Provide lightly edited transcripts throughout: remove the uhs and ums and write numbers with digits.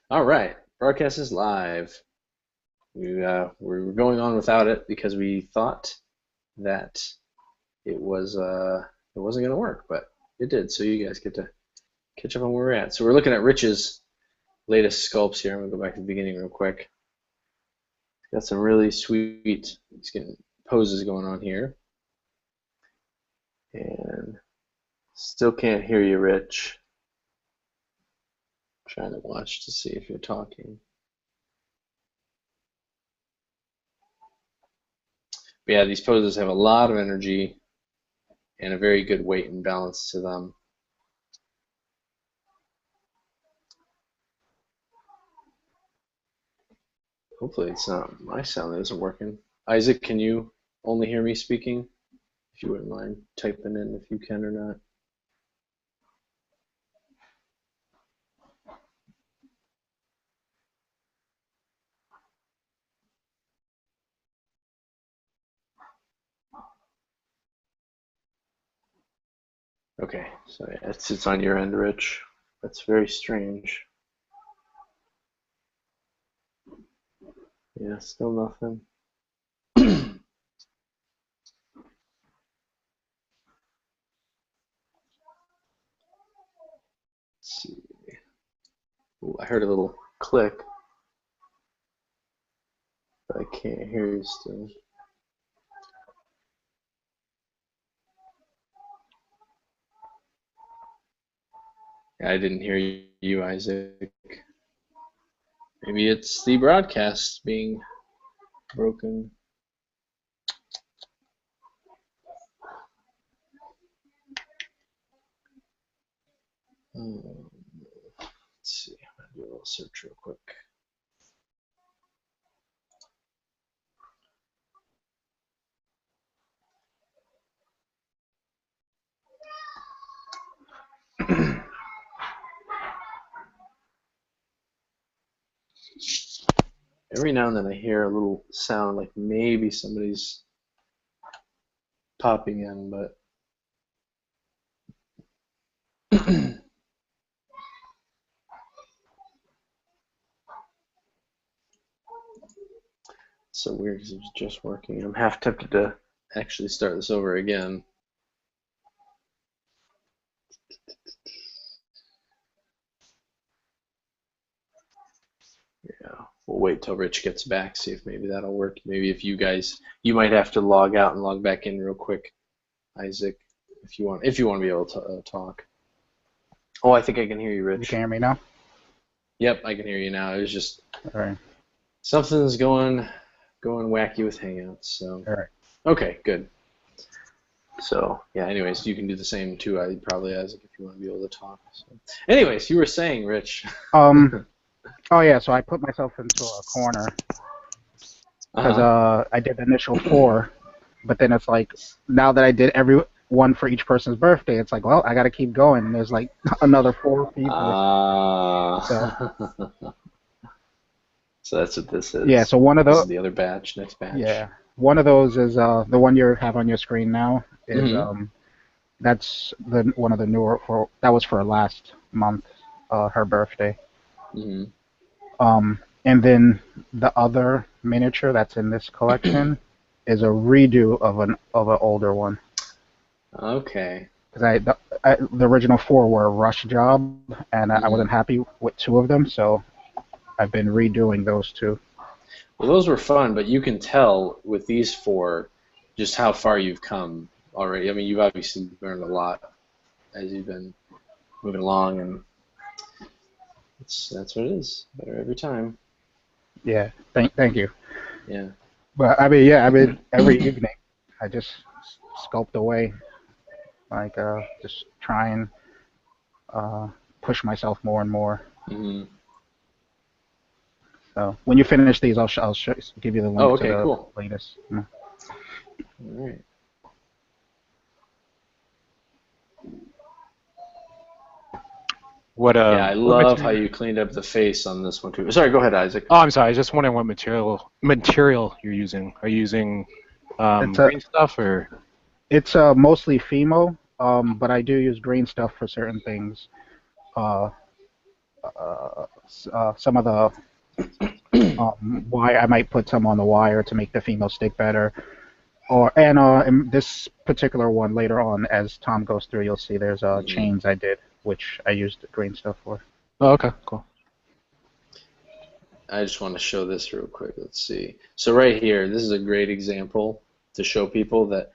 All right, broadcast is live. We're going on without it because we thought that it was it wasn't going to work, but it did. So you guys get to catch up on where we're at. So we're looking at Rich's latest sculpts here. I'm gonna go back to the beginning real quick. Got some really sweet, he's getting poses going on here, and still can't hear you, Rich. Trying to watch to see if you're talking. But yeah, these poses have a lot of energy and a very good weight and balance to them. Hopefully it's not my sound that isn't working. Isaac, can you only hear me speaking? If you wouldn't mind typing in if you can or not. Okay, so yeah, it's on your end, Rich. That's very strange. Yeah, still nothing. Let's see. Ooh, I heard a little click, but I can't hear you still. Yeah, I didn't hear you, Isaac. Maybe it's the broadcast being broken. Let's see. I'm gonna do a little search real quick. Every now and then I hear a little sound like maybe somebody's popping in, but it's so weird because it's just working. I'm half tempted to actually start this over again. Yeah, we'll wait till Rich gets back, see if maybe that'll work. Maybe if you might have to log out and log back in real quick, Isaac, if you want to be able to talk. Oh, I think I can hear you, Rich. You can hear me now? Yep, I can hear you now. It was just All right. something's going wacky with Hangouts. So All right. okay, good. So yeah. Anyways, you can do the same too. I probably, Isaac, if you want to be able to talk. So. Anyways, you were saying, Rich. Oh yeah. So I put myself into a corner because I did the initial 4, but then it's like now that I did every one for each person's birthday, it's like, well, I got to keep going. And there's like another 4 people. So so that's what this is. Yeah. So one of This is those. the other batch, next batch. Yeah. One of those is the one you have on your screen now is Mm-hmm. that's the one of the newer for that was for last month, her birthday. Mm-hmm. And then the other miniature that's in this collection is a redo of an older one. Okay. Because the original 4 were a rush job, and I Mm-hmm. wasn't happy with 2 of them, so I've been redoing those 2. Well, those were fun, but you can tell with these 4 just how far you've come already. I mean, you've obviously learned a lot as you've been moving along, and that's what it is. Better every time. Yeah, thank you. Yeah. But I mean, yeah, I mean, every evening I just sculpt away, like just try and push myself more and more. Mm-hmm. So when you finish these, I'll give you the Oh, link to okay, the cool. latest. All right. What Yeah, I what love how material? you cleaned up the face on this one too. Sorry, go ahead, Isaac. Oh, I'm sorry. I was just wondering what material you're using. Are you using It's a green stuff or? It's mostly Fimo, but I do use green stuff for certain things. Uh, some of the wire. I might put some on the wire to make the female stick better. In this particular one later on, as Tom goes through, you'll see there's Hmm. chains I did, which I used green stuff for. Oh, okay, cool. I just want to show this real quick. Let's see. So right here, this is a great example to show people that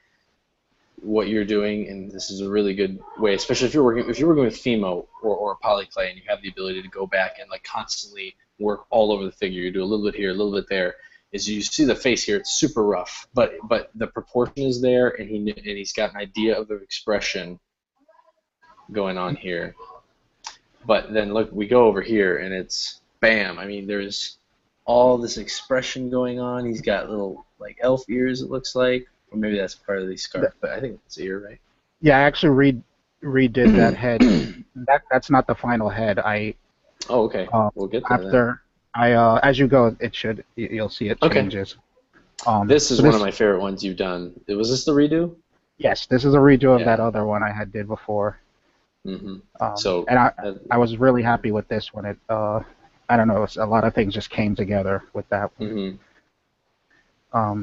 what you're doing, and this is a really good way, especially if you're working with Fimo or polyclay, and you have the ability to go back and like constantly work all over the figure. You do a little bit here, a little bit there. Is you see the face here? It's super rough, but the proportion is there, and he's got an idea of the expression going on here. But then look, we go over here, and it's bam. I mean, there's all this expression going on. He's got little like elf ears, it looks like, or maybe that's part of the scarf, but I think it's ear, right? Yeah, I actually redid that head. That's not the final head. Oh, okay. We'll get there then. After as you go, you'll see it Okay. changes. This is so one of my favorite ones you've done. Was this the redo? Yes, this is a redo of Yeah. that other one I had did before. Mm-hmm. And I was really happy with this one. I don't know, a lot of things just came together with that one. Mm-hmm.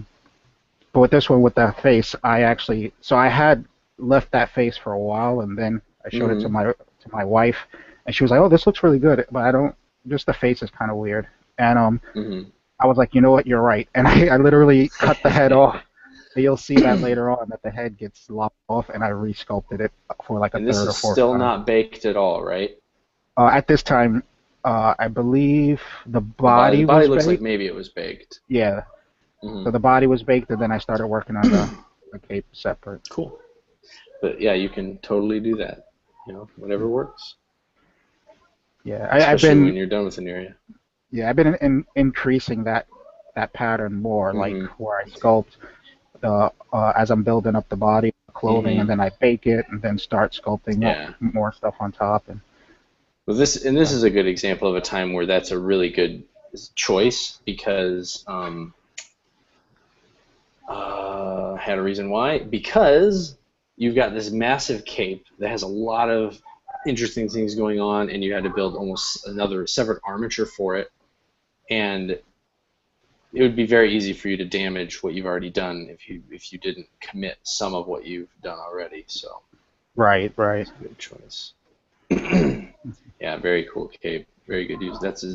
But with this one, with that face, I had left that face for a while, and then I showed it to my wife, and she was like, "Oh, this looks really good," but just the face is kind of weird. And I was like, "You know what? You're right." And I literally cut the head off. You'll see that later on that the head gets lopped off, and I resculpted it for like a And third this or is fourth still time. not baked at all, right? At this time, I believe the The body was looks like baked. maybe it was baked. Yeah. Mm-hmm. So the body was baked, and then I started working on the cape separate. Cool. But yeah, you can totally do that. Whatever works. Yeah, Especially when you're done with an area. I've been increasing that pattern more, like where I sculpt as I'm building up the body, clothing, and then I bake it, and then start sculpting more stuff on top. And well, this is a good example of a time where that's a really good choice because I had a reason why. Because you've got this massive cape that has a lot of interesting things going on, and you had to build almost another separate armature for it, and it would be very easy for you to damage what you've already done if you didn't commit some of what you've done already. So right. It's a good choice. Yeah, very cool cape. Very good use. That's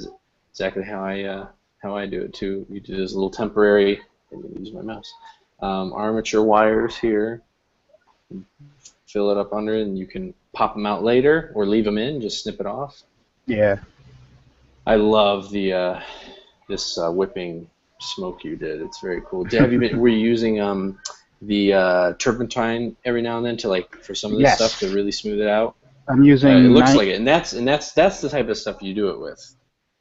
exactly how I do it too. You do this little temporary. I'm gonna use my mouse. Armature wires here. Fill it up under, and you can pop them out later or leave them in. Just snip it off. Yeah. I love the this whipping smoke you did. It's very cool. Were you using the turpentine every now and then for some of this stuff to really smooth it out? I'm using. It looks like it, and that's the type of stuff you do it with.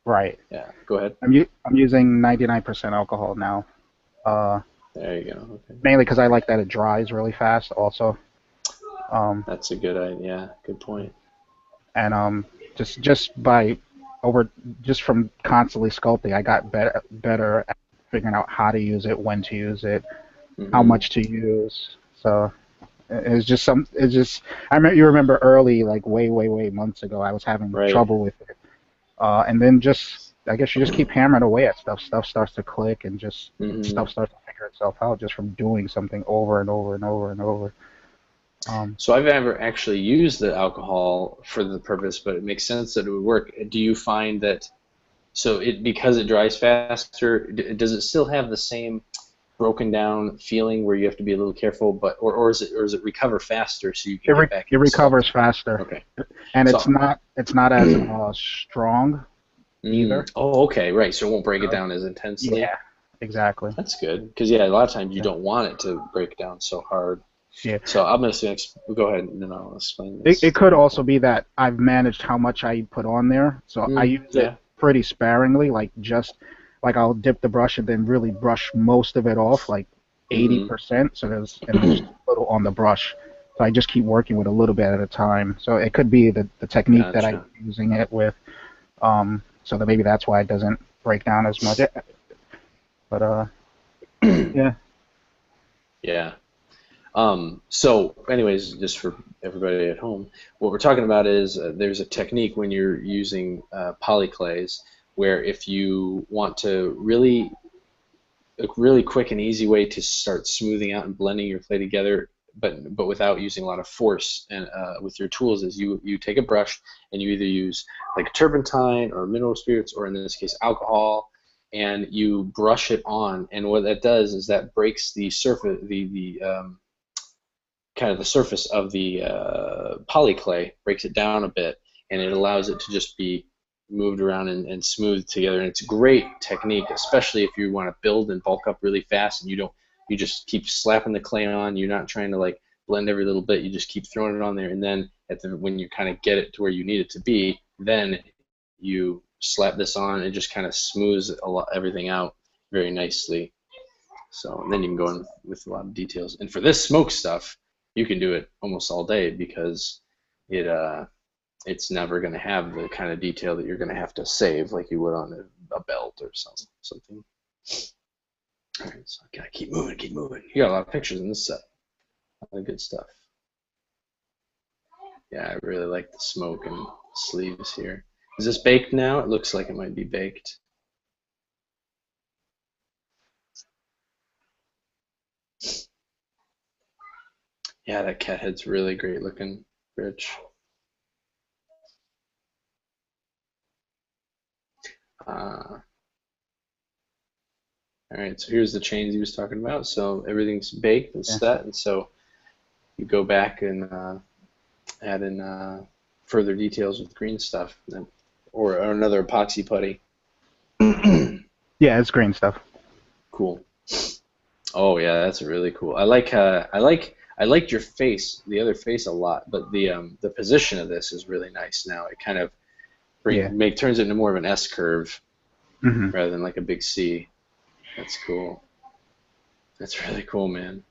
Right. Yeah. Go ahead. I'm using 99% alcohol now. There you go. Okay. Mainly because I like that it dries really fast. Also. That's a good idea. Yeah, good point. And just from constantly sculpting, I got better at figuring out how to use it, when to use it, how much to use. So it's just you remember early, like way months ago, I was having trouble with it, and then I guess you just keep hammering away at stuff. Stuff starts to click, and just stuff starts to figure itself out just from doing something over and over and over and over. So I've never actually used the alcohol for the purpose, but it makes sense that it would work. Do you find that because it dries faster, does it still have the same broken down feeling where you have to be a little careful, or is it recover faster so you can get back? It recovers faster. Okay. And it's not as strong either. Oh, okay, right. So it won't break it down as intensely. Yeah, exactly. That's good because a lot of times you don't want it to break down so hard. Yeah. So I'm going to go ahead and then I'll explain this. It could also be that I've managed how much I put on there, so I use it pretty sparingly. Like I'll dip the brush and then really brush most of it off, like 80%. So there's just a little on the brush. So I just keep working with a little bit at a time. So it could be the technique that I'm using it with. So that maybe that's why it doesn't break down as much. But yeah. Yeah. So, anyways, just for everybody at home, what we're talking about is there's a technique when you're using polyclays where if you want to really a really quick and easy way to start smoothing out and blending your clay together, but without using a lot of force and with your tools is you take a brush and you either use like turpentine or mineral spirits or in this case alcohol, and you brush it on, and what that does is that breaks the surface the kind of the surface of the polyclay, breaks it down a bit, and it allows it to just be moved around and smoothed together. And it's a great technique, especially if you want to build and bulk up really fast, and you just keep slapping the clay on. You're not trying to like blend every little bit. You just keep throwing it on there, and then when you kind of get it to where you need it to be, then you slap this on, and it just kind of smooths everything out very nicely. So and then you can go in with a lot of details. And for this smoke stuff, you can do it almost all day because it's never going to have the kind of detail that you're going to have to save like you would on a belt or something. All right, so I gotta keep moving, keep moving. You got a lot of pictures in this set. A lot of good stuff. Yeah, I really like the smoke and sleeves here. Is this baked now? It looks like it might be baked. Yeah, that cat head's really great looking, Rich. All right, so here's the chains he was talking about. So everything's baked and set, and so you go back and add in further details with green stuff, or another epoxy putty. Yeah, it's green stuff. Cool. Oh yeah, that's really cool. I liked your face, the other face a lot, but the position of this is really nice now. It kind of turns it into more of an S curve rather than like a big C. That's cool. That's really cool, man.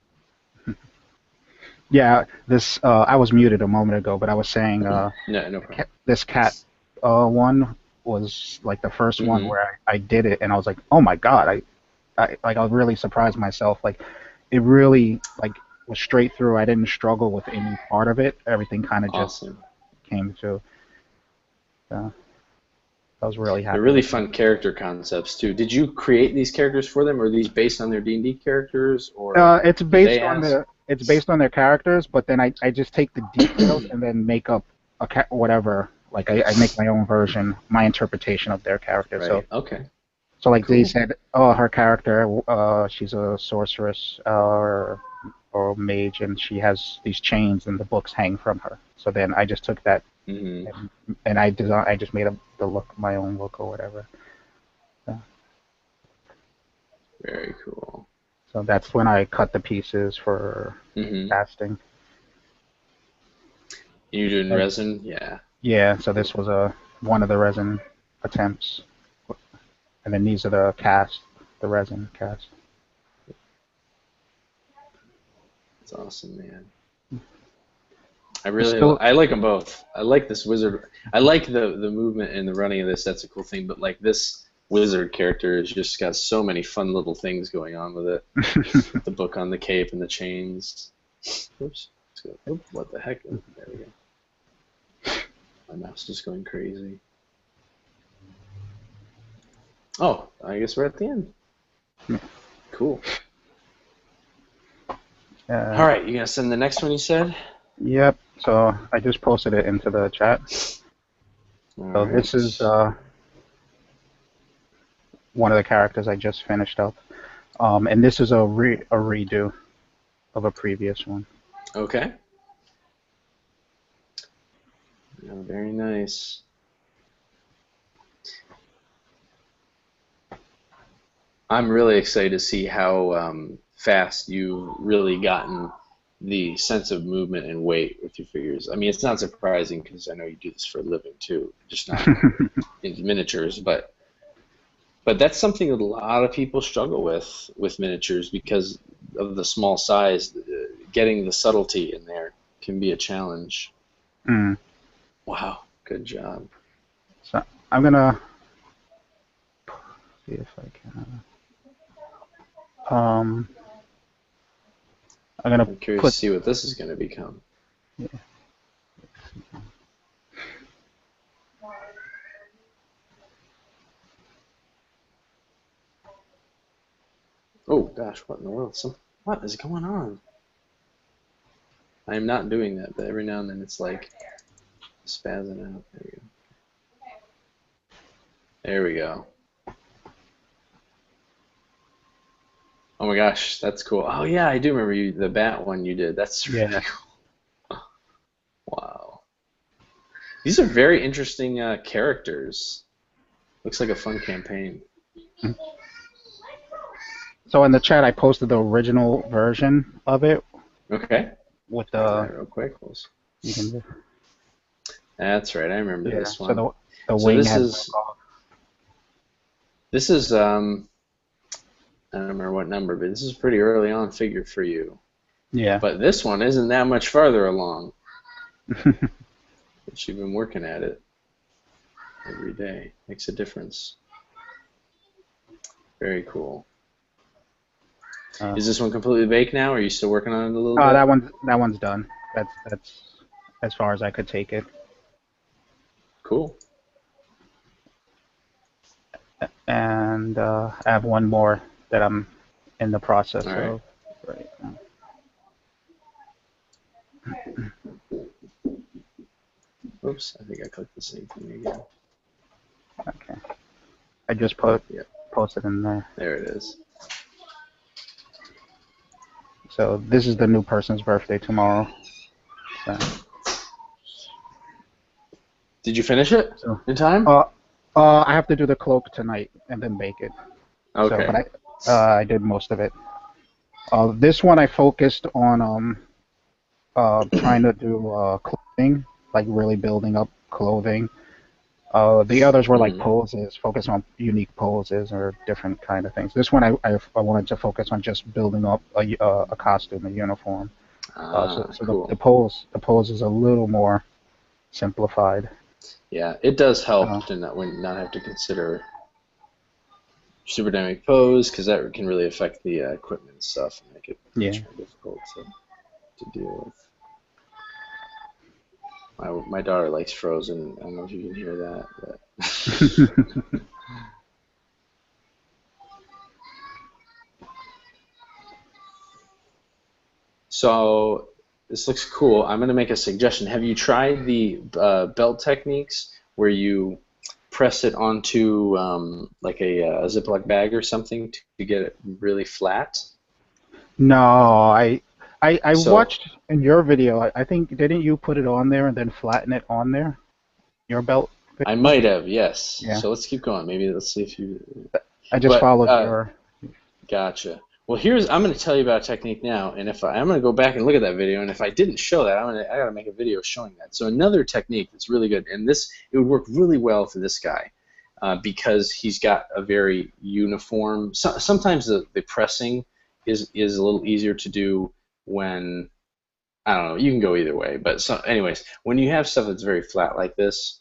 Yeah, this I was muted a moment ago, but I was saying No problem. this cat one was like the first one where I did it, and I was like, oh my god, I was really surprised myself. Like, it really like was straight through. I didn't struggle with any part of it. Everything kind of just came to. I was really happy. They're really fun character concepts too. Did you create these characters for them, or are these based on their D&D characters, or it's based on their characters, but then I just take the details and then make up whatever. Like I make my own version, my interpretation of their character. Right. So okay. So like they said, oh, her character, she's a sorceress or mage, and she has these chains, and the books hang from her. So then I just took that and I just made my own look or whatever. So, very cool. So that's when I cut the pieces for casting. You doing resin? Yeah. Yeah. So this was one of the resin attempts. And then these are the resin cast. That's awesome, man. I like them both. I like this wizard. I like the movement and the running of this. That's a cool thing. But like this wizard character has just got so many fun little things going on with it. The book on the cape and the chains. Oops. What the heck? There we go. My mouse is going crazy. Oh, I guess we're at the end. Cool. All right, you gonna send the next one you said? Yep. So I just posted it into the chat. So this is one of the characters I just finished up, and this is a redo of a previous one. Okay. Yeah, very nice. I'm really excited to see how fast you've really gotten the sense of movement and weight with your figures. I mean, it's not surprising because I know you do this for a living too, just not in miniatures, but that's something that a lot of people struggle with miniatures because of the small size. Getting the subtlety in there can be a challenge. Wow, good job. So I'm gonna see if I can. I'm gonna I'm curious to put. see what this is going to become. Yeah. Oh gosh, what in the world? What is going on? I am not doing that, but every now and then it's like spazzing out. There we go. There we go. Oh my gosh, that's cool. Oh yeah, I do remember the bat one you did. That's really Yeah. cool. Wow. These are very interesting characters. Looks like a fun campaign. So in the chat, I posted the original version of it Okay. with Look at the. that real quick. You can. That's right. I remember Yeah. this So one. the So wing this has. is I don't remember what number, but this is a pretty early on figure for you. Yeah. But this one isn't that much farther along. But you've been working at it every day. Makes a difference. Very cool. Is this one completely baked now, or are you still working on it a little bit? That one's done. That's as far as I could take it. Cool. And I have one more that I'm in the process All right. of right now. Oops, I think I clicked the same thing again. Okay. I just posted in there. There it is. So this is the new person's birthday tomorrow. So, Did you finish it in time? I have to do the cloak tonight and then bake it. Okay. So, but I did most of it. This one I focused on trying to do clothing, like really building up clothing. The others were like poses, focus on unique poses or different kind of things. This one I wanted to focus on just building up a costume, a uniform. So cool. the pose is a little more simplified. Yeah, it does help to not have to consider super dynamic pose, because that can really affect the equipment and stuff and make it much more difficult to deal with. My daughter likes Frozen. I don't know if you can hear that. But so this looks cool. I'm going to make a suggestion. Have you tried the belt techniques where you press it onto like a Ziploc bag or something to get it really flat? No, I watched in your video. I think didn't you put it on there and then flatten it on there? Your belt video? I might have, yes. Yeah. So let's keep going. Maybe let's see if you. I just followed your. Gotcha. Well, I'm going to tell you about a technique now, and I'm going to go back and look at that video, and if I didn't show that, I got to make a video showing that. So another technique that's really good, and it would work really well for this guy, because he's got a very uniform. Sometimes the pressing is a little easier to do when, I don't know. You can go either way, but anyways, when you have stuff that's very flat like this,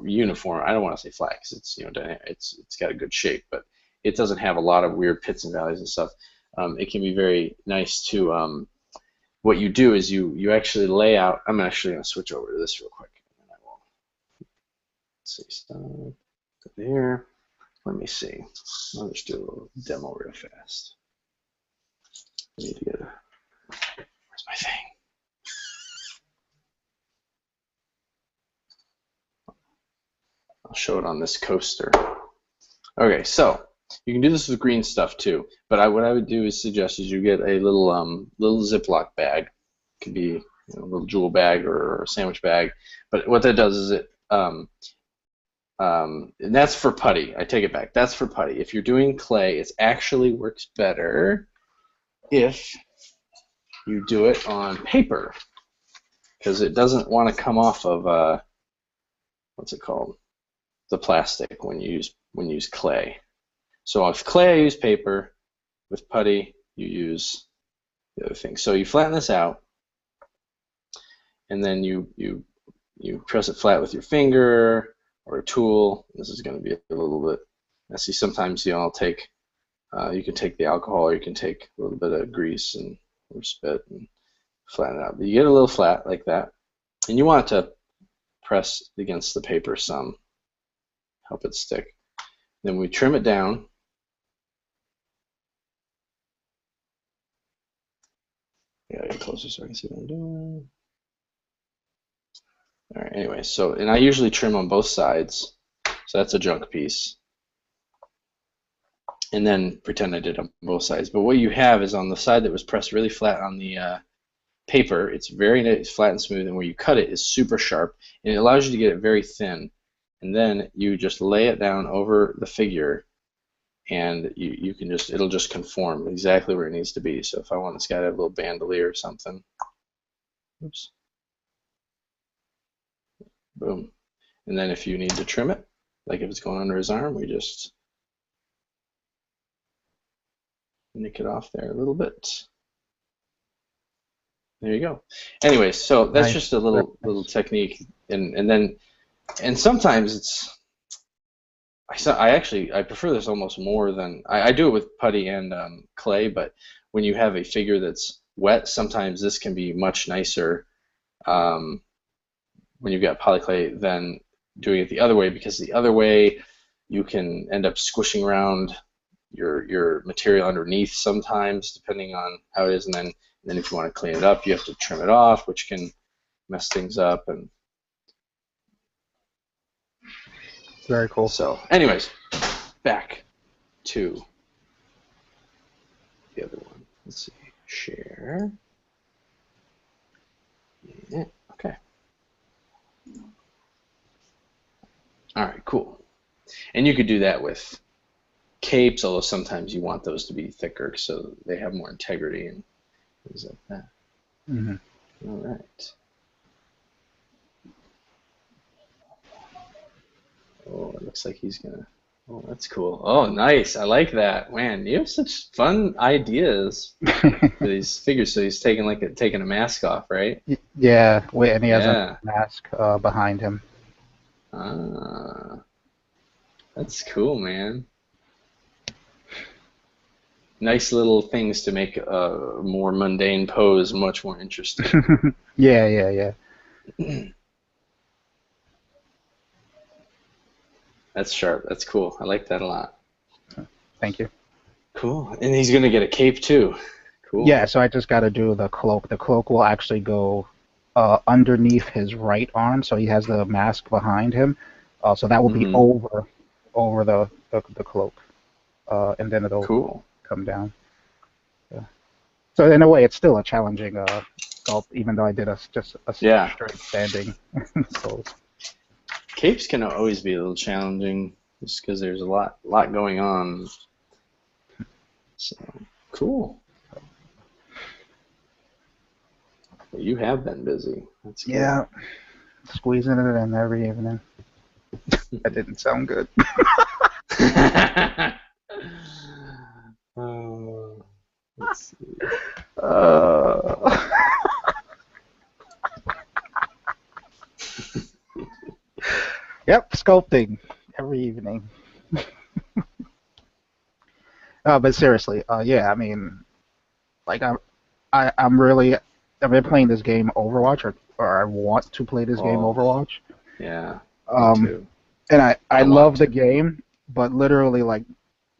uniform. I don't want to say flat because it's it's got a good shape, but it doesn't have a lot of weird pits and valleys and stuff. It can be very nice to. What you do is you actually lay out. I'm actually going to switch over to this real quick, and I will. Let's see, stop there. Let me see. I'll just do a little demo real fast. I need to get where's my thing? I'll show it on this coaster. Okay, so you can do this with green stuff too, but what I would do is suggest is you get a little Ziploc bag. It could be a little jewel bag or a sandwich bag, but what that does is and that's for putty. I take it back. That's for putty. If you're doing clay, it actually works better if you do it on paper, because it doesn't want to come off of what's it called? The plastic when you use clay. So with clay, I use paper. With putty, you use the other thing. So you flatten this out, and then you press it flat with your finger or a tool. This is going to be a little bit messy. Sometimes you can take the alcohol, or you can take a little bit of grease and or spit and flatten it out. But you get a little flat like that, and you want it to press against the paper some, help it stick. Then we trim it down. Yeah, get closer so I can see what I'm doing. All right, anyway, so, and I usually trim on both sides, so that's a junk piece. And then pretend I did on both sides. But what you have is on the side that was pressed really flat on the paper, it's very nice, flat and smooth, and where you cut it is super sharp, and it allows you to get it very thin. And then you just lay it down over the figure, and you can just, it'll just conform exactly where it needs to be. So if I want this guy to have a little bandolier or something, oops, boom. And then if you need to trim it, like if it's going under his arm, we just nick it off there a little bit. There you go. Anyway, so that's Nice. just a little technique, and sometimes it's, I prefer this almost more than I do it with putty and clay, but when you have a figure that's wet, sometimes this can be much nicer when you've got polyclay than doing it the other way, because the other way you can end up squishing around your material underneath sometimes, depending on how it is, and then if you want to clean it up, you have to trim it off, which can mess things up. And Very cool. so, anyways, back to the other one. Let's see, share. Yeah, okay. All right, cool. And you could do that with capes, although sometimes you want those to be thicker so they have more integrity and things like that. Mm-hmm. All right. Oh, it looks like he's gonna. Oh, that's cool. Oh, nice. I like that. Man, you have such fun ideas for these figures. So he's taking taking a mask off, right? Yeah, wait, and he has Yeah. a mask behind him. Ah, that's cool, man. Nice little things to make a more mundane pose much more interesting. Yeah. That's sharp. That's cool. I like that a lot. Thank you. Cool. And he's gonna get a cape too. Cool. Yeah, so I just got to do the cloak. The cloak will actually go underneath his right arm, so he has the mask behind him. So that will be over the cloak, and then it'll Cool. come down. Yeah. So in a way, it's still a challenging sculpt, even though I did just a Yeah. straight standing pose. Capes can always be a little challenging just because there's a lot going on. So cool. But you have been busy. That's good. Yeah, squeezing it in every evening. That didn't sound good. Let's see. Yep, sculpting every evening. But seriously, yeah, I mean, like I'm really, I've been playing this game Overwatch, or I want to play this game Overwatch. Yeah, me too. And I love the game, but literally like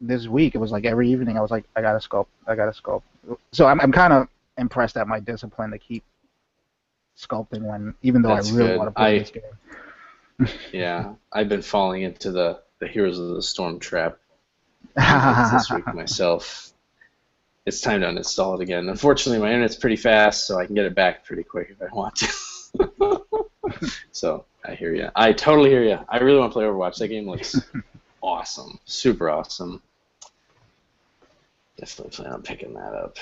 this week it was like every evening I was like, I gotta sculpt. So I'm kind of impressed at my discipline to keep sculpting even though That's I really good. want to play this game. Yeah, I've been falling into the Heroes of the Storm trap this week myself. It's time to uninstall it again. Unfortunately, my internet's pretty fast, so I can get it back pretty quick if I want to. So I hear you. I totally hear you. I really want to play Overwatch. That game looks awesome, super awesome. Definitely plan on picking that up.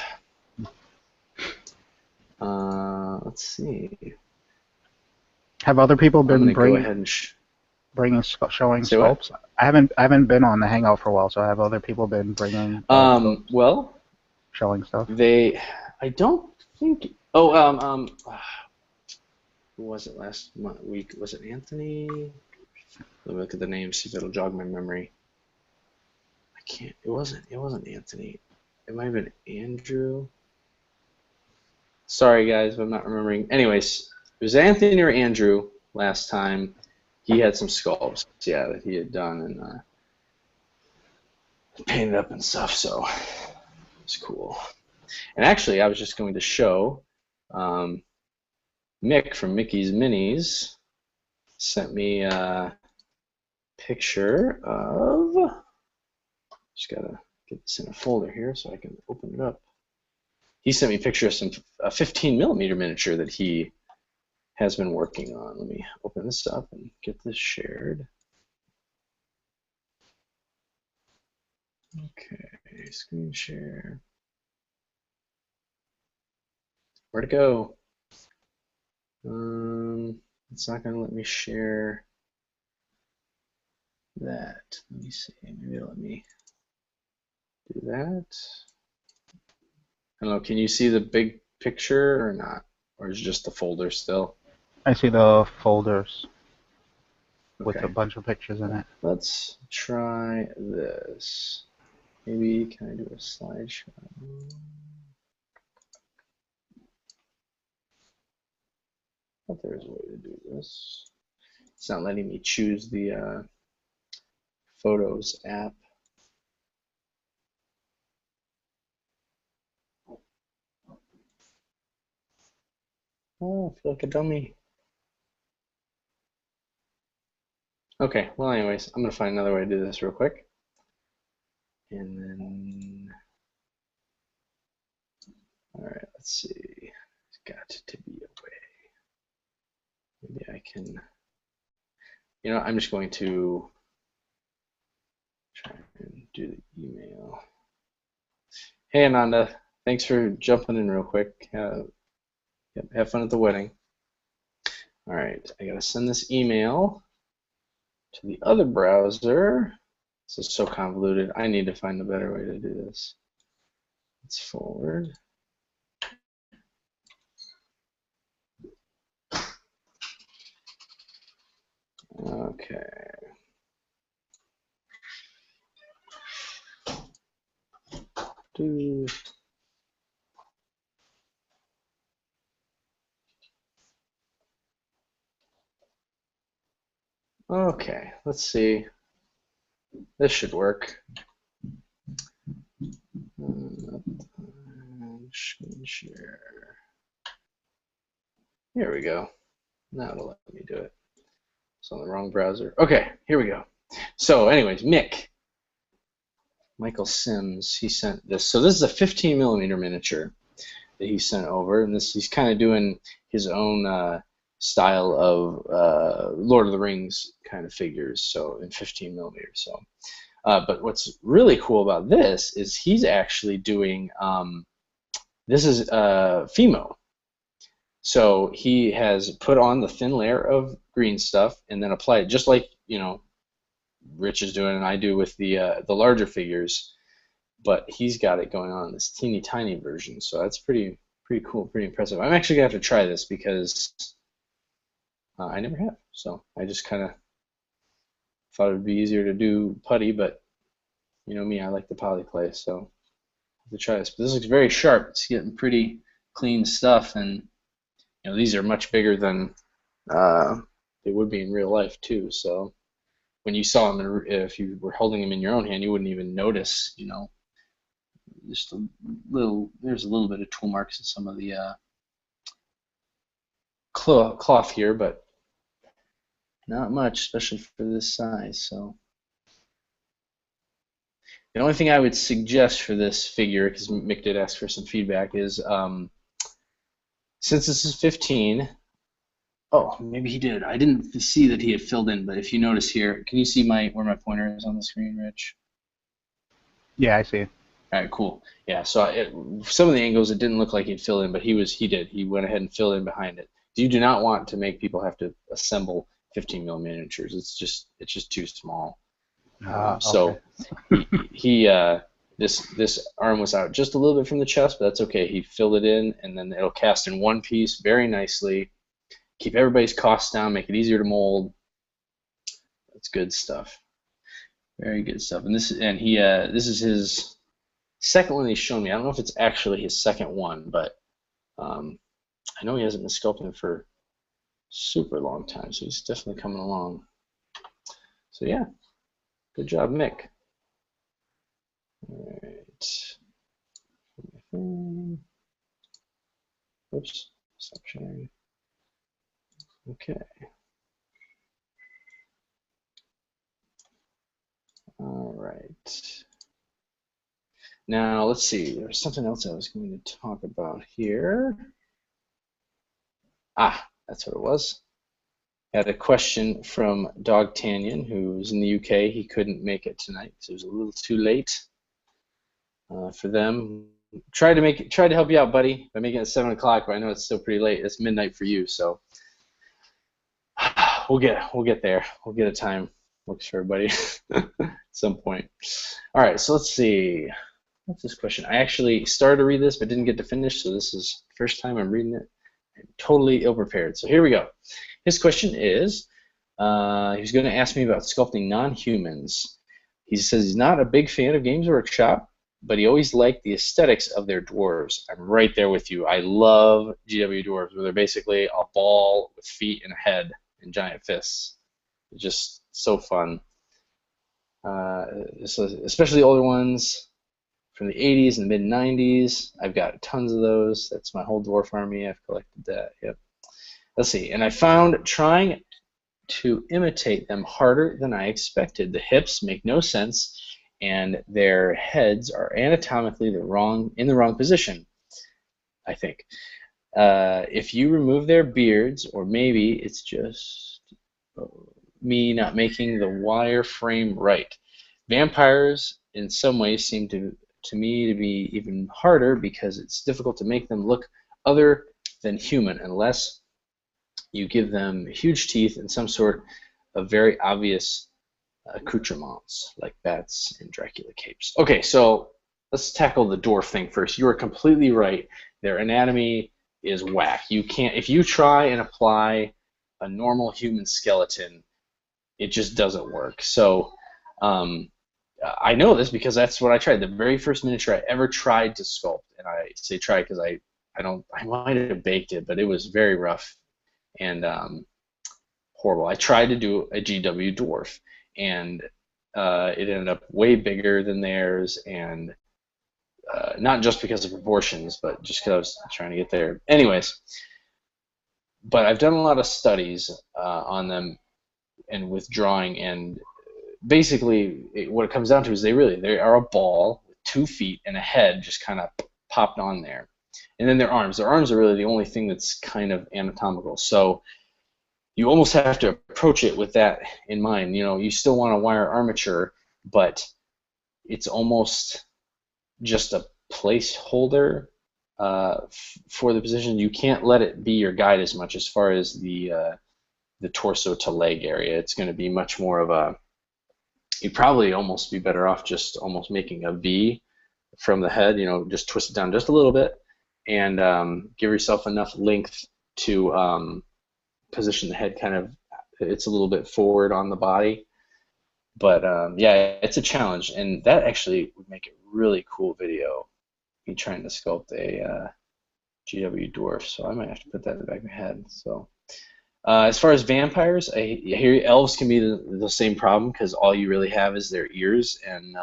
Let's see. Have other people I'm been gonna go ahead and showing Say what? sculpts? I haven't been on the Hangout for a while, so have other people been bringing well, showing stuff? I don't think. Oh, who was it last week? Was it Anthony? Let me look at the name, see if it'll jog my memory. I can't. It wasn't Anthony. It might have been Andrew. Sorry, guys, I'm not remembering. Anyways, it was Anthony or Andrew last time. He had some sculpts, yeah, that he had done and painted up and stuff, so it's cool. And actually, I was just going to show Mick from Mickey's Minis sent me a picture of, just gotta get this in a folder here so I can open it up. He sent me a picture of a 15mm miniature that he has been working on. Let me open this up and get this shared. Okay, screen share. Where'd it go? It's not gonna let me share that. Let me see. Maybe it'll let me do that. I don't know. Can you see the big picture or not? Or is it just the folder still? I see the folders with Okay. a bunch of pictures in it. Let's try this. Maybe can I do a slideshow? I thought there was a way to do this. It's not letting me choose the Photos app. Oh, I feel like a dummy. Okay, well anyways, I'm gonna find another way to do this real quick. And then, all right, let's see. It's got to be a way. Maybe I can, I'm just going to try and do the email. Hey, Ananda, thanks for jumping in real quick. Have fun at the wedding. All right, I gotta send this email to the other browser. This is so convoluted. I need to find a better way to do this. Let's forward. Okay. Okay, let's see. This should work. Screen share. Here we go. Now it'll let me do it. It's on the wrong browser. Okay, here we go. So anyways, Michael Sims, he sent this. So this is a 15mm miniature that he sent over, and he's kind of doing his own style of Lord of the Rings kind of figures, so in 15mm. So, but what's really cool about this is he's actually doing. This is Fimo. So he has put on the thin layer of green stuff and then applied it just like Rich is doing and I do with the larger figures, but he's got it going on in this teeny tiny version. So that's pretty cool, pretty impressive. I'm actually gonna have to try this because I never have. So I just kind of thought it would be easier to do putty, but you know me, I like the poly clay, so I have to try this. But this looks very sharp. It's getting pretty clean stuff, and these are much bigger than they would be in real life too. So when you saw them, if you were holding them in your own hand, you wouldn't even notice. Just a little. There's a little bit of tool marks in some of the cloth here, but not much, especially for this size. So the only thing I would suggest for this figure, because Mick did ask for some feedback, is since this is 15. Oh, maybe he did. I didn't see that he had filled in, but if you notice here, can you see where my pointer is on the screen, Rich? Yeah, I see it. All right, cool. Yeah, so some of the angles it didn't look like he'd fill in, but he did. He went ahead and filled in behind it. You do not want to make people have to assemble 15mm miniatures. It's just too small. So this arm was out just a little bit from the chest, but that's okay. He filled it in, and then it'll cast in one piece very nicely. Keep everybody's costs down, make it easier to mold. That's good stuff. Very good stuff. And this is his second one he's shown me. I don't know if it's actually his second one, but I know he hasn't been sculpting for super long time, so he's definitely coming along. So yeah, good job, Mick. All right. Oops, stop sharing. Okay. All right. Now let's see. There's something else I was going to talk about here. Ah, that's what it was. Had a question from Dog Tanyan, who's in the UK. He couldn't make it tonight, so it was a little too late for them. Tried to help you out, buddy, by making it 7 o'clock, but I know it's still pretty late. It's midnight for you, so we'll get there. We'll get a time works for everybody at some point. All right, so let's see. What's this question? I actually started to read this, but didn't get to finish, so this is the first time I'm reading it. I'm totally ill-prepared. So here we go. His question is, he's going to ask me about sculpting non-humans. He says he's not a big fan of Games Workshop, but he always liked the aesthetics of their dwarves. I'm right there with you. I love GW dwarves, where they're basically a ball with feet and a head and giant fists. It's just so fun. Especially the older ones from the 80s and mid-90s. I've got tons of those. That's my whole dwarf army. I've collected that. Yep. Let's see. And I found trying to imitate them harder than I expected. The hips make no sense, and their heads are anatomically in the wrong position, I think. If you remove their beards, or maybe it's just me not making the wire frame right. Vampires, in some ways, seem to me to be even harder because it's difficult to make them look other than human unless you give them huge teeth and some sort of very obvious accoutrements like bats and Dracula capes. Okay, so let's tackle the dwarf thing first. You are completely right. Their anatomy is whack. You can't, if you try and apply a normal human skeleton, it just doesn't work. So I know this because that's what I tried. The very first miniature I ever tried to sculpt, and I say try because I might have baked it, but it was very rough and horrible. I tried to do a GW dwarf, and it ended up way bigger than theirs, and not just because of proportions, but just because I was trying to get there. Anyways, but I've done a lot of studies on them and with drawing, and basically what it comes down to is they are a ball with 2 feet and a head just kind of popped on there. And then their arms are really the only thing that's kind of anatomical. So you almost have to approach it with that in mind. You know, you still want a wire armature, but it's almost just a placeholder for the position. You can't let it be your guide as much as far as the torso to leg area. It's going to be much more of a, you'd probably almost be better off just almost making a V from the head, you know, just twist it down just a little bit and give yourself enough length to position the head kind of, it's a little bit forward on the body. But yeah, it's a challenge, and that actually would make a really cool video, me trying to sculpt a GW dwarf, so I might have to put that in the back of my head. So as far as vampires, I hear elves can be the same problem because all you really have is their ears, and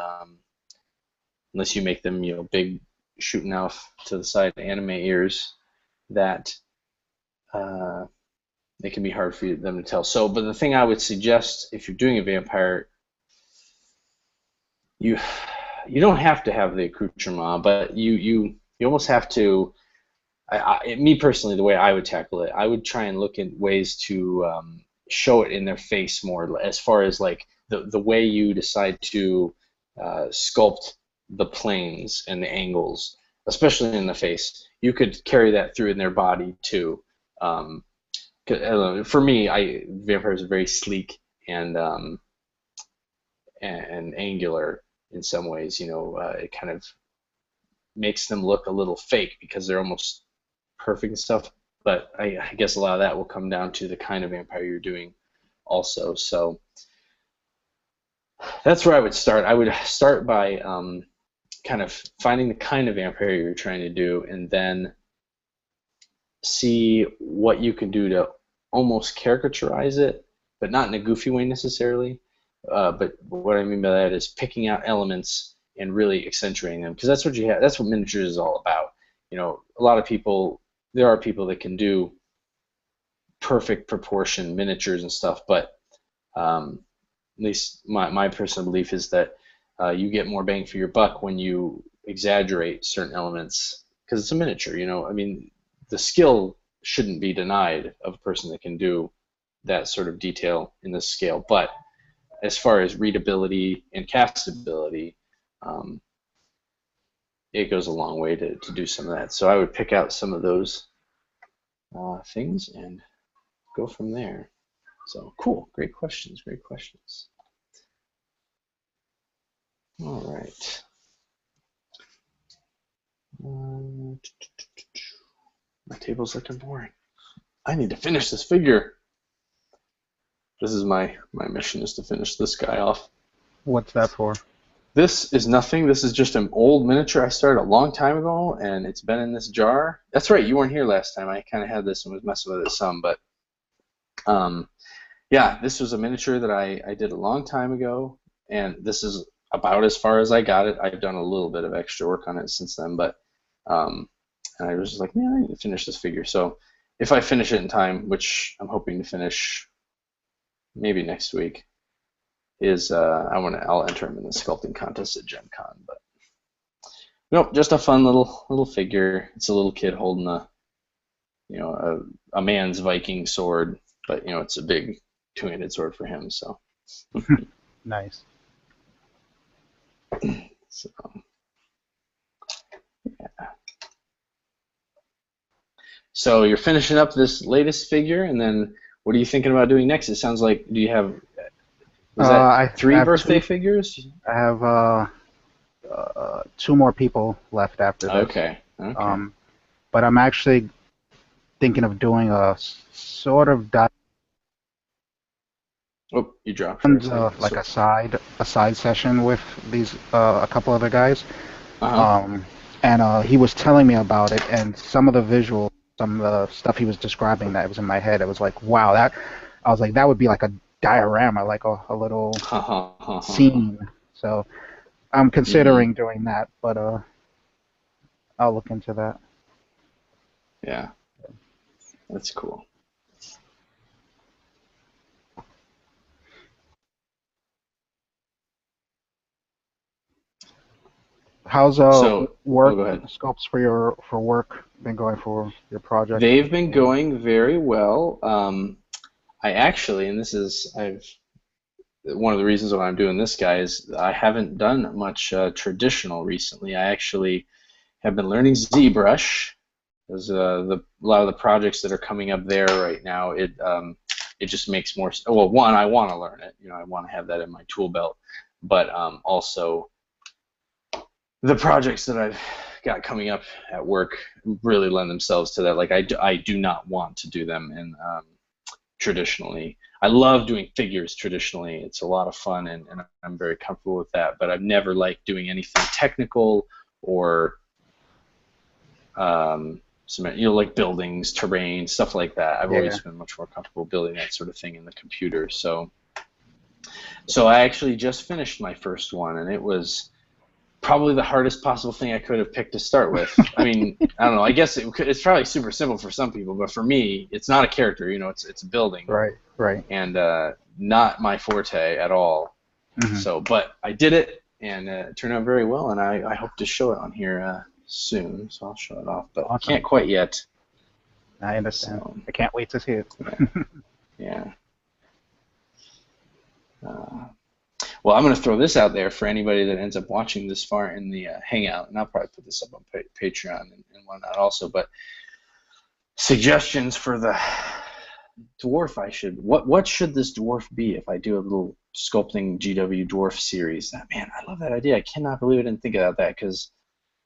unless you make them, you know, big shooting off to the side anime ears, that it can be hard for them to tell. So, but the thing I would suggest if you're doing a vampire, you don't have to have the accoutrement, but you almost have to. Me personally, the way I would tackle it, I would try and look at ways to show it in their face more, as far as like the way you decide to sculpt the planes and the angles, especially in the face. You could carry that through in their body too. For me, vampires are very sleek and angular in some ways. You know, it kind of makes them look a little fake because they're almost perfect and stuff. But I guess a lot of that will come down to the kind of vampire you're doing also. So that's where I would start. I would start by kind of finding the kind of vampire you're trying to do, and then see what you can do to almost caricaturize it, but not in a goofy way necessarily. But what I mean by that is picking out elements and really accentuating them, because that's what you have. That's what miniatures is all about. A lot of people, there are people that can do perfect proportion miniatures and stuff, but at least my personal belief is that you get more bang for your buck when you exaggerate certain elements, because it's a miniature. I mean, the skill shouldn't be denied of a person that can do that sort of detail in this scale, but as far as readability and castability, it goes a long way to do some of that. So I would pick out some of those things and go from there. So cool, great questions, great questions. All right. My table's looking boring. I need to finish this figure. This is my mission, is to finish this guy off. What's that for? This is nothing. This is just an old miniature I started a long time ago, and it's been in this jar. That's right, you weren't here last time. I kind of had this and was messing with it some, but yeah, this was a miniature that I did a long time ago, and this is about as far as I got it. I've done a little bit of extra work on it since then, but and I was just like, man, I need to finish this figure. So if I finish it in time, which I'm hoping to finish maybe next week, I'll enter him in the sculpting contest at Gen Con. But nope, just a fun little figure. It's a little kid holding a man's Viking sword, but it's a big two-handed sword for him. So Nice. So yeah. So you're finishing up this latest figure, and then what are you thinking about doing next? It sounds like, do you have, was that three birthday figures? I have 2 more people left after this. Okay. But I'm actually thinking of doing a sort of Oh, you dropped. like a side session with these a couple other guys. And he was telling me about it, and some of the visuals, some of the stuff he was describing that was in my head, it was like, wow, I was like, that would be like a diorama, like a little scene. So I'm considering doing that, but I'll look into that. Yeah, that's cool. How's go ahead. scopes for work been going for your project? They've been going very well. I actually, and one of the reasons why I'm doing this guy is I haven't done much traditional recently. I actually have been learning ZBrush. Because a lot of the projects that are coming up there right now, it just makes more. Well, one, I want to learn it. I want to have that in my tool belt, but also the projects that I've got coming up at work really lend themselves to that. Like I do not want to do them in traditionally. I love doing figures traditionally. It's a lot of fun, and I'm very comfortable with that. But I've never liked doing anything technical or like buildings, terrain, stuff like that. I've always been much more comfortable building that sort of thing in the computer. So I actually just finished my first one, and it was probably the hardest possible thing I could have picked to start with. I mean, I don't know. I guess it's probably super simple for some people, but for me, it's not a character. It's a building. Right. And not my forte at all. So, but I did it, and it turned out very well, and I hope to show it on here soon. So I'll show it off, but I can't quite yet. I understand. So, I can't wait to see it. Yeah. Well, I'm going to throw this out there for anybody that ends up watching this far in the Hangout, and I'll probably put this up on Patreon and whatnot also, but suggestions for the dwarf what should this dwarf be if I do a little sculpting GW dwarf series? Man, I love that idea. I cannot believe I didn't think about that, because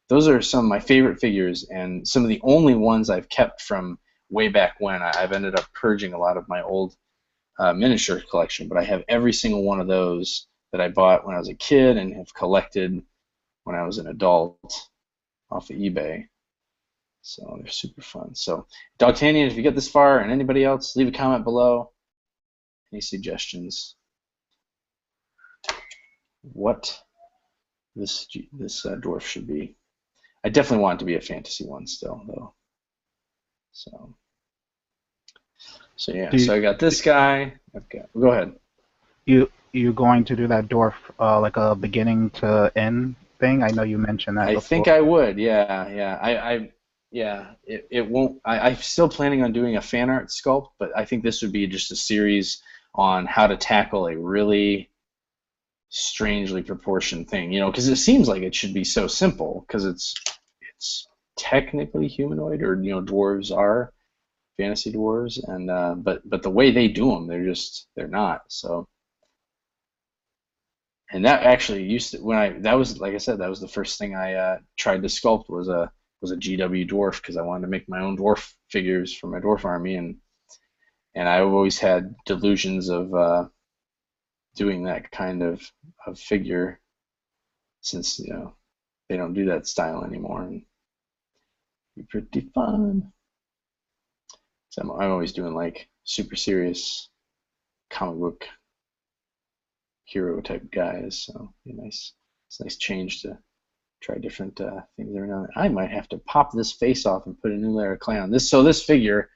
those are some of my favorite figures and some of the only ones I've kept from way back when. I've ended up purging a lot of my old miniature collection, but I have every single one of those that I bought when I was a kid and have collected when I was an adult off of eBay. So they're super fun. So Dogtanian, if you get this far, and anybody else, leave a comment below. Any suggestions? What this dwarf should be? I definitely want it to be a fantasy one still, though. So yeah. So I got this guy. Go ahead. You going to do that dwarf like a beginning to end thing? I know you mentioned that I before. think I would. Yeah. It won't. I'm still planning on doing a fan art sculpt, but I think this would be just a series on how to tackle a really strangely proportioned thing. Because it seems like it should be so simple, because it's technically humanoid, or dwarves are fantasy dwarves, and but the way they do them, they're not. So. And that actually used to, that was, like I said, that was the first thing I tried to sculpt was a GW dwarf, because I wanted to make my own dwarf figures for my dwarf army, and I've always had delusions of doing that kind of figure, since they don't do that style anymore, and it'd be pretty fun. So I'm always doing like super serious comic book hero type guys, so it's a nice change to try different things every now and then. I might have to pop this face off and put a new layer of clay on this. So this figure,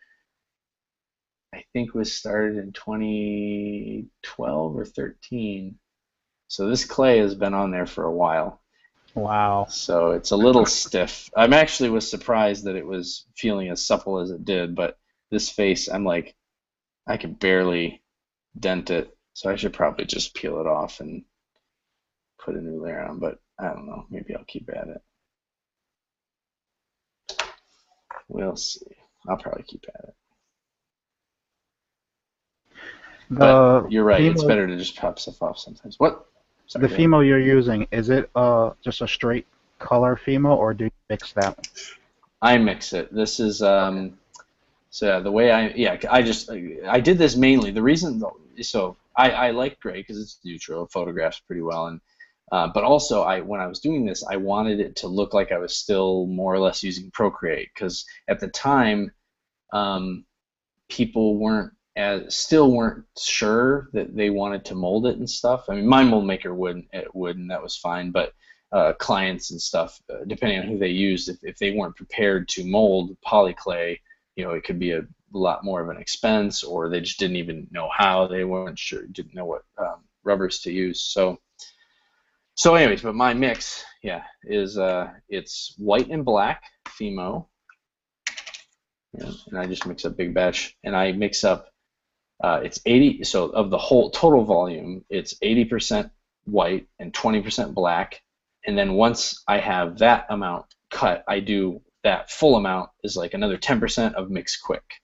I think, was started in 2012 or 13. So this clay has been on there for a while. Wow. So it's a little stiff. I actually was surprised that it was feeling as supple as it did, but this face, I'm like, I could barely dent it. So I should probably just peel it off and put a new layer on, but I don't know. Maybe I'll keep at it. We'll see. I'll probably keep at it. But you're right. It's better to just pop stuff off sometimes. What? Sorry, the Fimo you're using, is it just a straight color Fimo, or do you mix that? I mix it. This is so the way I did this mainly. The reason, so I like gray because it's neutral, it photographs pretty well, and but also when I was doing this, I wanted it to look like I was still more or less using Procreate, because at the time people still weren't sure that they wanted to mold it and stuff. I mean, my mold maker would, and that was fine, but clients and stuff, depending on who they used, if they weren't prepared to mold polyclay, it could be a lot more of an expense, or they just didn't even know how. They weren't sure, didn't know what rubbers to use. So anyways, but my mix, is it's white and black Fimo, and I just mix up big batch, and I mix up it's 80. So of the whole total volume, it's 80% white and 20% black, and then once I have that amount cut, I do that full amount is like another 10% of mix quick,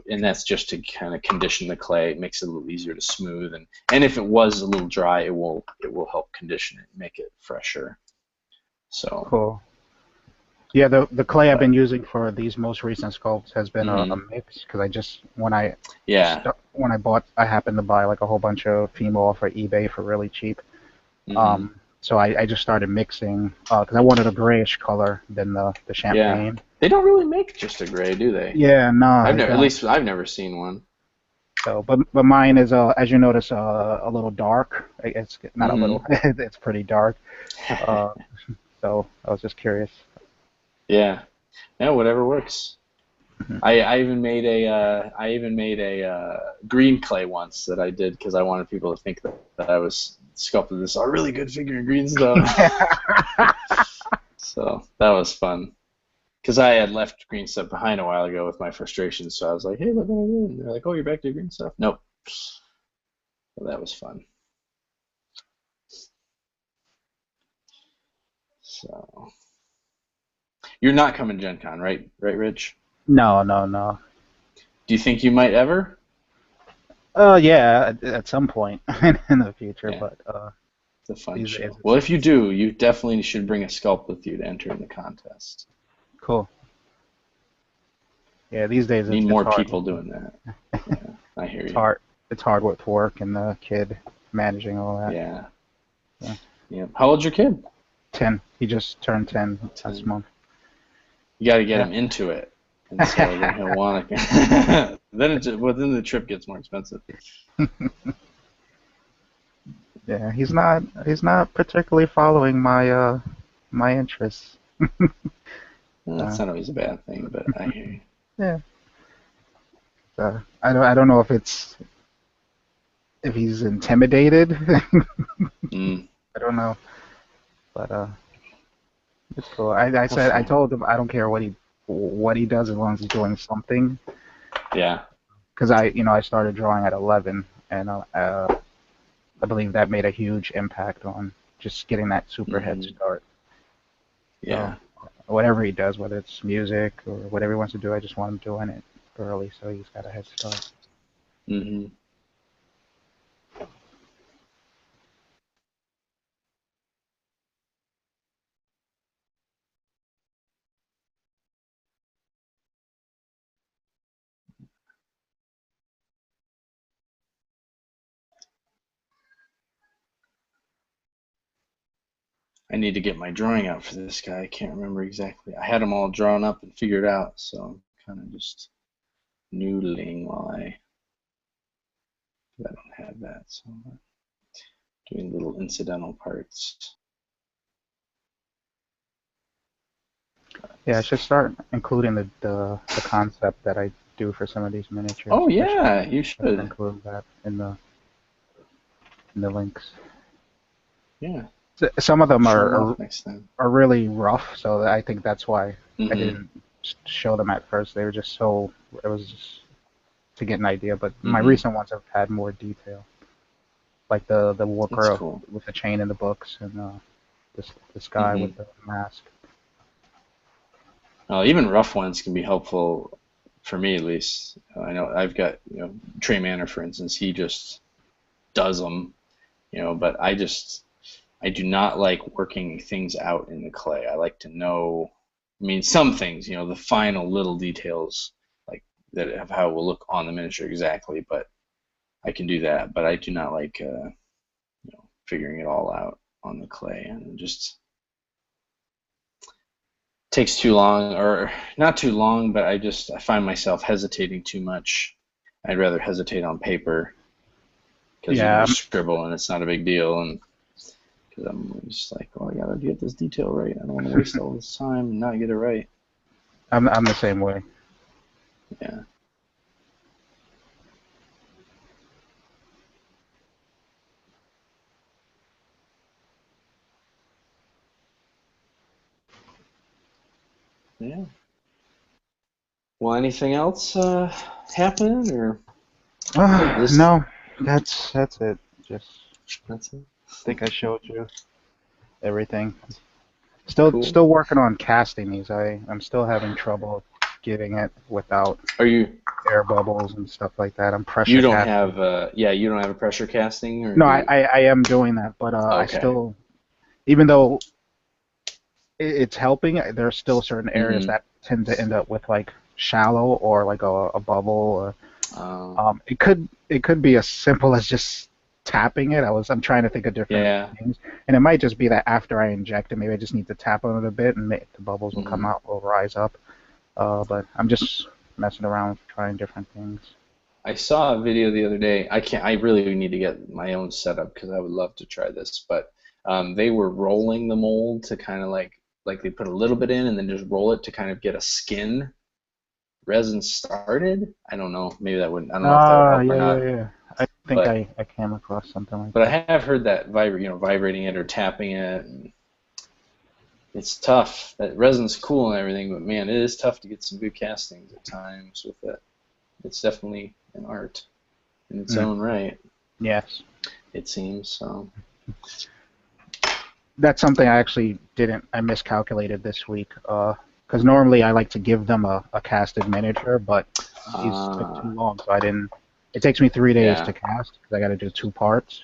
and that's just to kind of condition the clay. It makes it a little easier to smooth, and if it was a little dry, it will help condition it, make it fresher. So cool. Yeah, the clay I've been using for these most recent sculpts has been a mix, because when I bought, I happened to buy like a whole bunch of Fimo off of eBay for really cheap. So I just started mixing because I wanted a grayish color than the champagne. Yeah. They don't really make just a gray, do they? Yeah, no. At least I've never seen one. So, but mine is as you notice, a little dark. It's not a little. It's pretty dark. So I was just curious. Yeah, whatever works. I even made a green clay once that I did because I wanted people to think that I was sculpting this really good figure in green stuff. So that was fun, because I had left green stuff behind a while ago with my frustrations. So I was like, hey, look what I did. And they're like, oh, you're back to green stuff? Nope. So that was fun. So you're not coming to Gen Con, right? Right, Rich? No. Do you think you might ever? Yeah, at some point in the future, but it's a fun show. Well, if you do, you definitely should bring a sculpt with you to enter in the contest. Cool. Yeah, these days need more people doing that. Yeah, I hear you. It's hard with work and the kid managing all that. Yeah. How old's your kid? 10. He just turned 10 last month. You got to get Yeah. him into it, and so then he'll want to. Then the trip gets more expensive. Yeah, he's not particularly following my interests. Well, Uh, that's not always a bad thing, but I hear you. yeah. I don't know if he's intimidated. Mm, I don't know, but it's cool. I hopefully. told him I don't care what he does as long as he's doing something. Yeah. Because I started drawing at 11, and I believe that made a huge impact on just getting that super head Hmm. start. So Yeah. whatever he does, whether it's music or whatever he wants to do, I just want him doing it early so he's got a head start. Hmm. I need to get my drawing out for this guy. I can't remember exactly. I had them all drawn up and figured out, so I'm kind of just noodling while I don't have that. So I'm doing little incidental parts. Yeah, I should start including the concept that I do for some of these miniatures. Oh I should, yeah, you I should should. include that in the links. Yeah, Some of them show are, them are off next time. are really rough, so I think that's why I Hmm. didn't show them at first. They were just so it was just to get an idea. But my Hmm. recent ones have had more detail, like the That's worker cool. with the chain in the books and this guy Hmm. with the mask. Even rough ones can be helpful for me, at least. I know I've got Trey Manor, for instance. He just does them, but I do not like working things out in the clay. I like to know, I mean, some things, the final little details, like that of how it will look on the miniature exactly, but I can do that. But I do not like, figuring it all out on the clay, and it just takes too long, or not too long, but I find myself hesitating too much. I'd rather hesitate on paper because you can Yeah, just scribble and it's not a big deal, and because I'm just like, oh, I gotta get this detail right. I don't want to waste all this time and not get it right. I'm the same way. Yeah. Yeah. Well, anything else happen, or I think this? No, that's it. Just That's it. think I showed you everything. Still Cool. still working on casting these. I'm still having trouble getting it without Are you? air bubbles and stuff like that. I'm You pressure don't casting. have you don't have a pressure casting, or No, do I, you? I, I am doing that, but I Okay. still, even though it's helping, there's still certain areas Mm-hmm. that tend to end up with like shallow or like a bubble. Or it could be as simple as just tapping it. I'm trying to think of different Yeah. things, and it might just be that after I inject it, maybe I just need to tap on it a bit, and the bubbles will come Mm-hmm. out, will rise up. But I'm just messing around, trying different things. I saw a video the other day. I can't. I really need to get my own setup because I would love to try this. But they were rolling the mold to kind of like they put a little bit in and then just roll it to kind of get a skin resin started. I don't know. Maybe that wouldn't. I don't know if that would Ah, help or yeah, yeah, not. yeah. I think But I came across something like but that. I have heard that vibrating it or tapping it. And it's tough. That resin's cool and everything, but man, it is tough to get some good castings at times with it. It's definitely an art in its Mm, own right, yes. it seems. So. That's something I actually didn't. I miscalculated this week. Because normally I like to give them a casted miniature, but these took too Uh, long, so I didn't. It takes me 3 days yeah. to cast because I got to do two parts,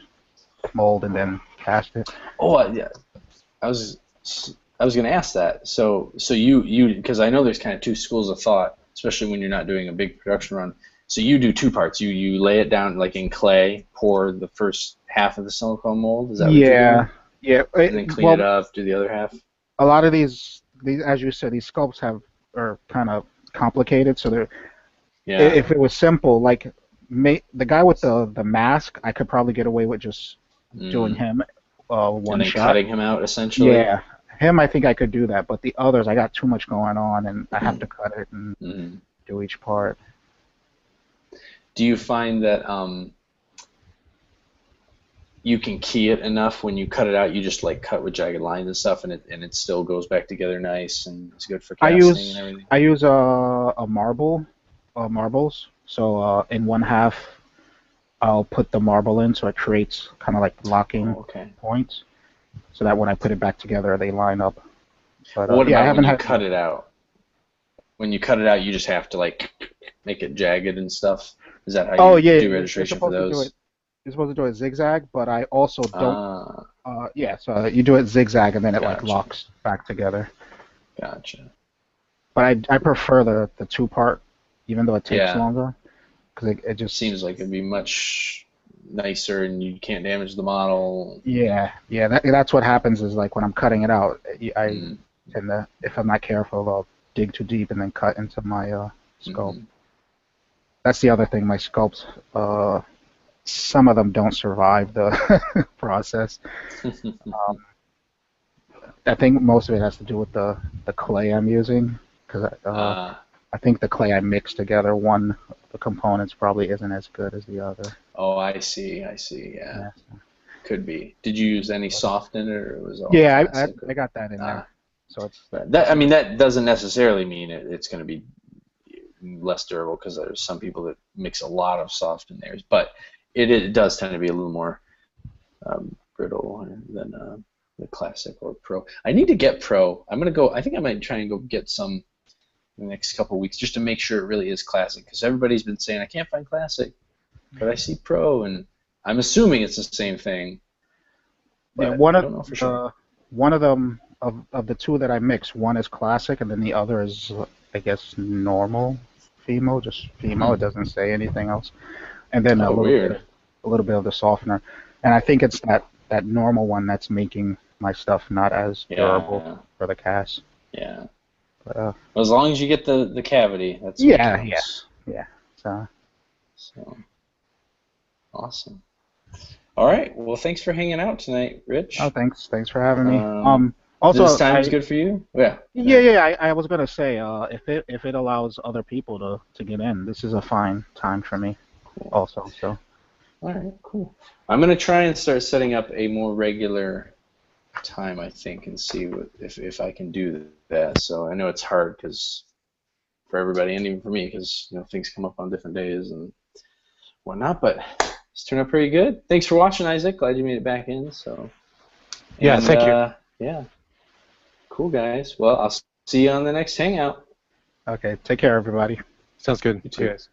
mold and then cast it. Oh, yeah. I was I was gonna ask that. So you because I know there's kind of two schools of thought, especially when you're not doing a big production run. So you do two parts. You lay it down like in clay, pour the first half of the silicone mold. Is that what you're Yeah, doing? yeah. And then clean it Well, up, do the other half. a lot of these, as you said, these sculpts have are kind of complicated. So Yeah. if it was simple, like the guy with the mask, I could probably get away with just doing him And one then shot. cutting him out essentially. Yeah, him, I think I could do that, but the others, I got too much going on, and I have to cut it and do each part. Do you find that you can key it enough when you cut it out? You just like cut with jagged lines and stuff, and it still goes back together nice and it's good for casting and everything. I use a marbles. So in one half, I'll put the marble in, so it creates kind of like locking Okay. points, so that when I put it back together, they line up. But What yeah, I about when haven't you had. cut it out? When you cut it out, you just have to like make it jagged and stuff. Is that how Oh you yeah, do you're registration for supposed to do those? it. You're supposed to do it zigzag, but I also don't. Ah, Yeah, so you do it zigzag, and then it like gotcha, locks back together. gotcha. But I prefer the two part, even though it takes Yeah, longer, because it just. seems like it'd be much nicer and you can't damage the model. Yeah, that's what happens is like when I'm cutting it out, I Mm, tend to, if I'm not careful, I'll dig too deep and then cut into my sculpt. mhm. That's the other thing, my sculpts, some of them don't survive the process. Um, I think most of it has to do with the clay I'm using, because Ah, I think the clay I mixed together, one of the components probably isn't as good as the other. oh, I see, I see. Yeah, Yeah, could be. Did you use any soft in it, or it was all yeah, classic? I got that in there, Ah, so it's that I mean that doesn't necessarily mean it's going to be less durable because there's some people that mix a lot of soft in theirs, but it does tend to be a little more brittle than the classic or pro. I need to get pro. I'm gonna go. I think I might try and go get some in the next couple of weeks just to make sure it really is classic because everybody's been saying I can't find classic, but I see pro and I'm assuming it's the same thing, yeah, but I don't know for sure. one of them of the two that I mix, one is classic and then the other is I guess normal Fimo, just Fimo. It Hmm. doesn't say anything else. And then Oh, weird. a little bit of the softener. And I think it's that normal one that's making my stuff not as durable Yeah, for the cast. yeah. But Well, as long as you get the cavity, that's what yeah. counts. Yeah. So So awesome. All right. Well, thanks for hanging out tonight, oh, Rich. thanks for having me. This Also time's good for you? Yeah. Go yeah, ahead. yeah, I was gonna say, if it allows other people to get in, this is a fine time for me Cool. also. So All right, cool. I'm gonna try and start setting up a more regular time, I think, and see if I can do that. So I know it's hard because for everybody and even for me because things come up on different days and whatnot. But it's turned out pretty good. Thanks for watching, Isaac. Glad you made it back in. So Yeah, and thank you. yeah, cool guys. Well, I'll see you on the next hangout. okay, take care, everybody. Sounds good. You See you too. guys.